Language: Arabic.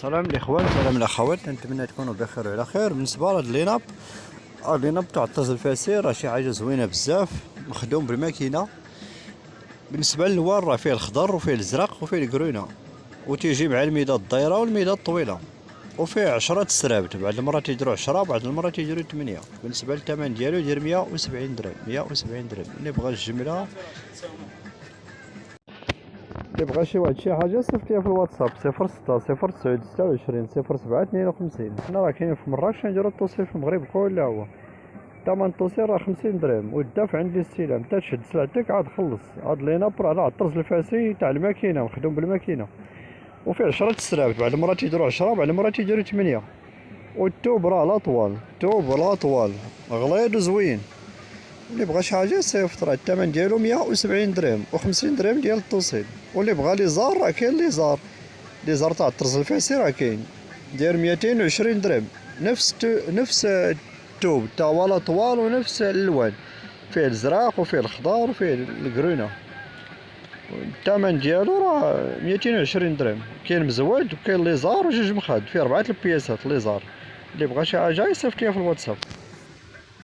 سلام الاخوان، سلام الاخوات، نتمنى تكونوا بخير وعلى خير. بالنسبه لهاد ليناب، الليناب تاع الطرز الفاسير راه شي حاجه زوينه بزاف، مخدوم بالماكينه. بالنسبه للوان راه فيه الخضر وفيه الازرق وفيه الكرونه، وتيجي مع الميداد الدايره والميداد الطويله، وفيه 10 سرابت. بعض المرات يديروا 10، بعض المرات يديروا 8. بالنسبه للثمن ديالو يدير 170 درهم. 170 درهم. اللي بغى الجمله، اللي بغى شي واحد شي حاجه صيفط ليا في الواتساب 06 09 26 07 52. حنا راه كاينين في مراكش، نديرو التوصيل في المغرب كله. هو ثمن التوصيل راه 50 درهم، والدفع عند الاستلام. تا تشد سلعتك عاد خلص. هاد ليناب راه على الطرز الفاسي تاع الماكينه، مخدوم بالماكينه، وفيه 10 سرابت. بعض المرات يديروا 10، بعض المرات يديروا 8. والتوب راه لا طوال، توب لا طوال، غليظ وزوين. اللي بغى شي حاجه يصيفط. راه الثمن ديالو 170 درهم و50 درهم ديال التوصيل. واللي بغى لي زار راه كاين لي زار، لي زار تاع الطرز الفاسي راه كاين، داير 220 درهم. نفس التوب تاع ولا طوال ونفس الالوان، فيه الازرق وفيه الخضر وفيه الكرونه. الثمن ديالو راه 220 درهم. كاين مزود وكاين لي زار وجوج مخاد، فيه 4 البياسات لي زار. اللي بغى شي حاجه يصيفط ليا في الواتساب.